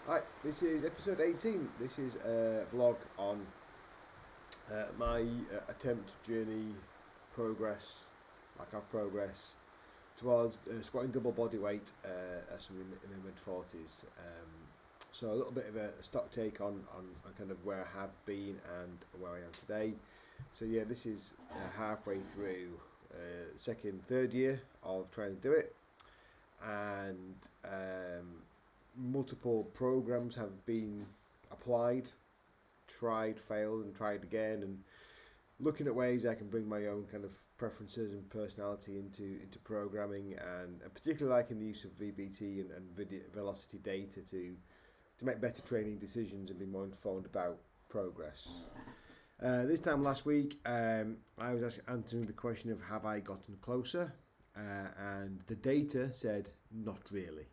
Hi, this is episode 18. This is a vlog on my attempt, journey, progress, lack of progress towards squatting double body weight as I'm in my mid 40s. So a little bit of a stock take on kind of where I have been and where I am today. So yeah, this is halfway through third year of trying to do it, and multiple programs have been applied, tried, failed, and tried again, and looking at ways I can bring my own kind of preferences and personality into programming, and particularly liking the use of VBT and velocity data to make better training decisions and be more informed about progress. This time last week, I was answering the question of have I gotten closer, and the data said not really,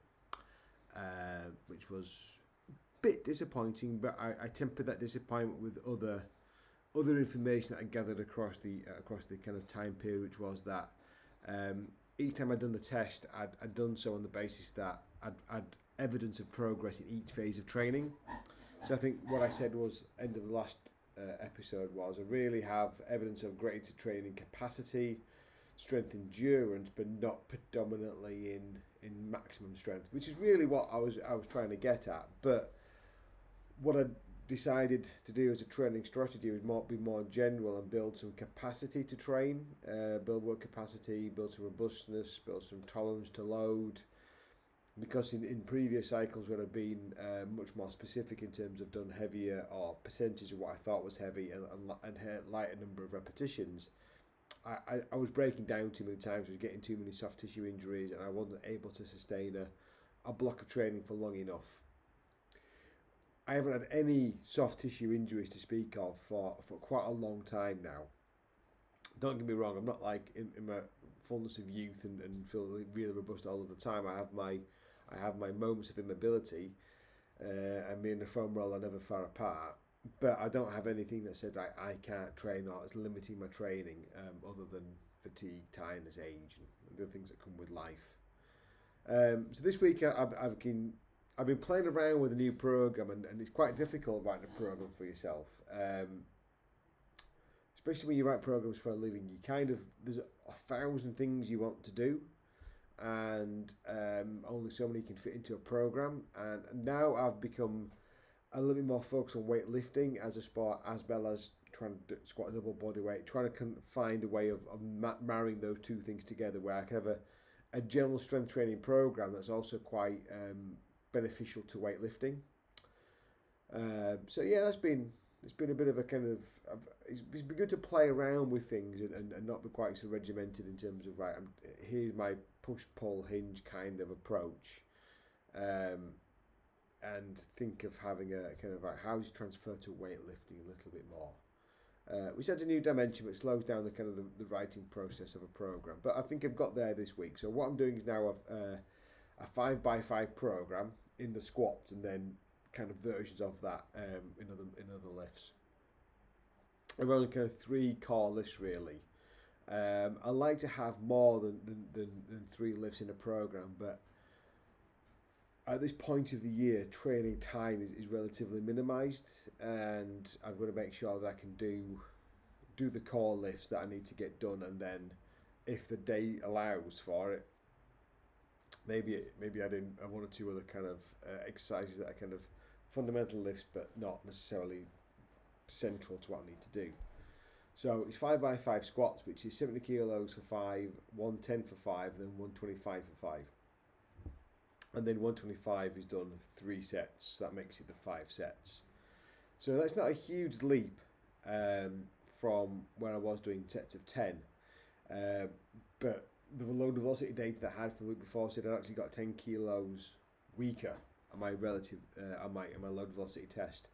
which was a bit disappointing. But I tempered that disappointment with other information that I gathered across the kind of time period, which was that each time I'd done the test, I'd done so on the basis that I'd evidence of progress in each phase of training. So I think what I said was end of the last episode was I really have evidence of greater training capacity, strength endurance, but not predominantly in maximum strength, which is really what I was trying to get at. But what I decided to do as a training strategy was be more general and build some capacity to train, build work capacity, build some robustness, build some tolerance to load. Because in previous cycles when I've been much more specific in terms of done heavier or percentage of what I thought was heavy and lighter number of repetitions, I was breaking down too many times, I was getting too many soft tissue injuries, and I wasn't able to sustain a block of training for long enough. I haven't had any soft tissue injuries to speak of for quite a long time now. Don't get me wrong, I'm not like in my fullness of youth and feel really robust all of the time. I have my moments of immobility, and me and the foam roll are never far apart. But I don't have anything that said I can't train or it's limiting my training, other than fatigue, tiredness, age, and the things that come with life. So this week I've been playing around with a new program, and it's quite difficult writing a program for yourself. Especially when you write programs for a living, there's 1,000 things you want to do, and only so many can fit into a program. And now I've become a little bit more focused on weightlifting as a sport, as well as trying to squat a double body weight, trying to find a way of marrying those two things together, where I can have a general strength training program that's also quite beneficial to weightlifting. So yeah, it's been a bit of a kind of it's been good to play around with things and not be quite so regimented in terms of right. Here's my push pull hinge kind of approach, and think of having a kind of like how does it transfer to weightlifting a little bit more. Which adds a new dimension, but slows down the kind of the writing process of a program. But I think I've got there this week. So what I'm doing is now a 5x5 program in the squats, and then kind of versions of that in other lifts. I've only kind of 3 core lifts really. I like to have more than 3 lifts in a program, but at this point of the year, training time is relatively minimised, and I'm going to make sure that I can do the core lifts that I need to get done, and then if the day allows for it, maybe add in 1 or 2 other kind of exercises that are kind of fundamental lifts, but not necessarily central to what I need to do. So it's 5x5 squats, which is 70 kilos for 5, 110 for 5, then 125 for 5. And then 125 is done 3 sets, so that makes it the 5 sets. So that's not a huge leap from where I was doing sets of 10. But the load velocity data that I had for the week before said I actually got 10 kilos weaker on my on my load velocity test.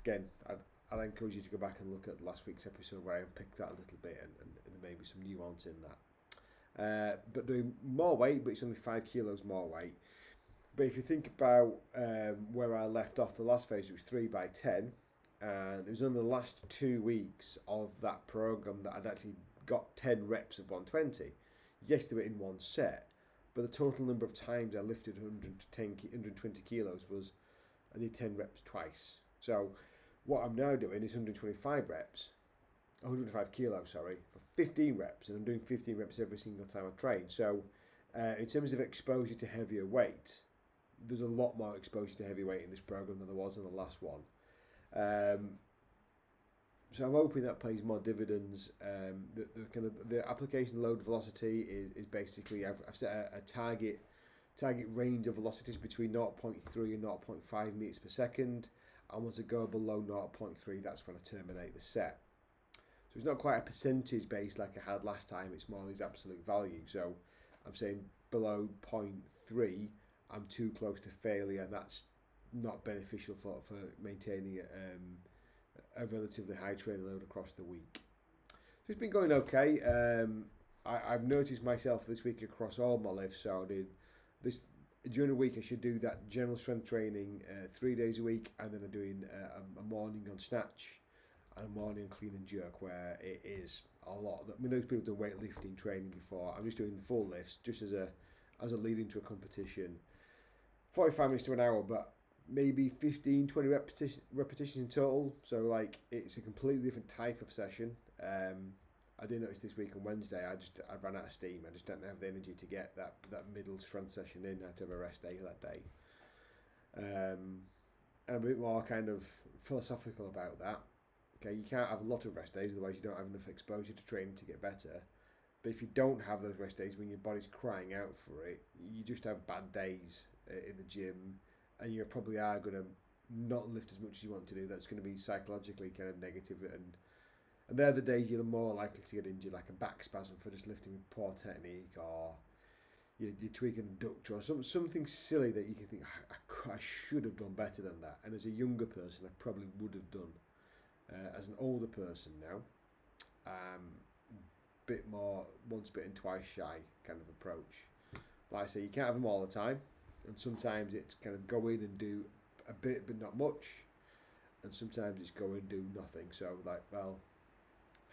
Again, I'd encourage you to go back and look at last week's episode where I unpicked that a little bit, and there may be some nuance in that. But doing more weight, but it's only 5 kilos more weight. But if you think about where I left off the last phase, it was 3x10, and it was on the last 2 weeks of that program that I'd actually got 10 reps of 120. Yes, they were in one set, but the total number of times I lifted 120 kilos was I did 10 reps twice. So what I'm now doing is 125 reps, 105 kilos, sorry, for 15 reps, and I'm doing 15 reps every single time I train. So in terms of exposure to heavier weight, there's a lot more exposure to heavy weight in this program than there was in the last one. So I'm hoping that pays more dividends. The application load velocity is basically I've set a target range of velocities between 0.3 and 0.5 meters per second, and once I go below 0.3, that's when I terminate the set. So it's not quite a percentage base like I had last time. It's more these absolute values. So I'm saying below 0.3, I'm too close to failure, and that's not beneficial for maintaining a relatively high training load across the week. So it's been going okay. I've noticed myself this week across all my lifts. So I did this during the week. I should do that general strength training 3 days a week, and then I'm doing a morning on snatch and a morning on clean and jerk, where it is a lot. I mean, those people do weightlifting training before. I'm just doing the full lifts just as a lead into a competition. 45 minutes to an hour, but maybe 15, 20 repetitions in total. So like it's a completely different type of session. I did notice this week on Wednesday, I ran out of steam. I just didn't have the energy to get that middle strength session in. I had to have a rest day that day. And a bit more kind of philosophical about that. Okay, you can't have a lot of rest days, otherwise you don't have enough exposure to training to get better. But if you don't have those rest days when your body's crying out for it, you just have bad days in the gym, and you probably are going to not lift as much as you want to do. That's going to be psychologically kind of negative, and they're the days you're more likely to get injured, like a back spasm for just lifting with poor technique, or you're tweaking a ductor, or something silly that you can think, I should have done better than that. And as a younger person, I probably would have done. As an older person now, bit more once bitten twice shy kind of approach. Like I say, you can't have them all the time, and sometimes it's kind of go in and do a bit but not much, and sometimes it's go and do nothing. So like, well,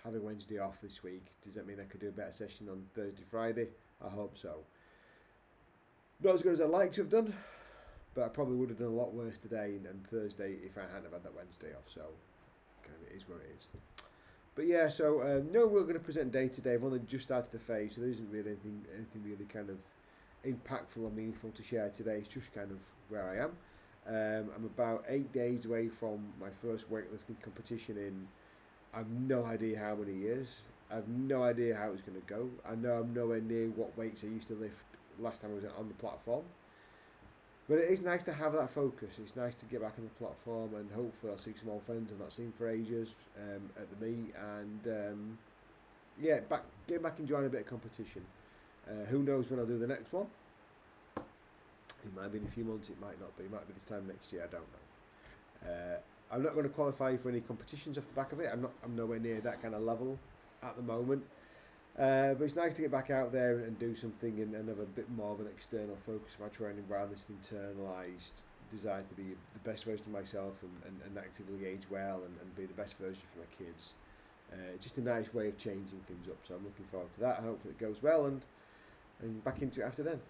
having Wednesday off this week, does that mean I could do a better session on Thursday, Friday? I hope so. Not as good as I'd like to have done, but I probably would have done a lot worse today and Thursday if I hadn't have had that Wednesday off. So kind of it is what it is. But yeah, so no, we're going to present day to day. I've only just started the phase, so there isn't really anything really kind of impactful or meaningful to share today. It's just kind of where I am. I'm about 8 days away from my first weightlifting competition in I've no idea how many years. I've no idea how it's going to go. I know I'm nowhere near what weights I used to lift last time I was on the platform. But it is nice to have that focus. It's nice to get back on the platform, and hopefully I'll see some old friends I've not seen for ages at the meet, and get back enjoying a bit of competition. Who knows when I'll do the next one? It might be in a few months, it might not be. It might be this time next year, I don't know. I'm not going to qualify for any competitions off the back of it. I'm nowhere near that kind of level at the moment. But it's nice to get back out there and do something and have a bit more of an external focus of my training rather than this internalised desire to be the best version of myself and actively age well and be the best version for my kids. Just a nice way of changing things up. So I'm looking forward to that. I hope it goes well and back into it after then.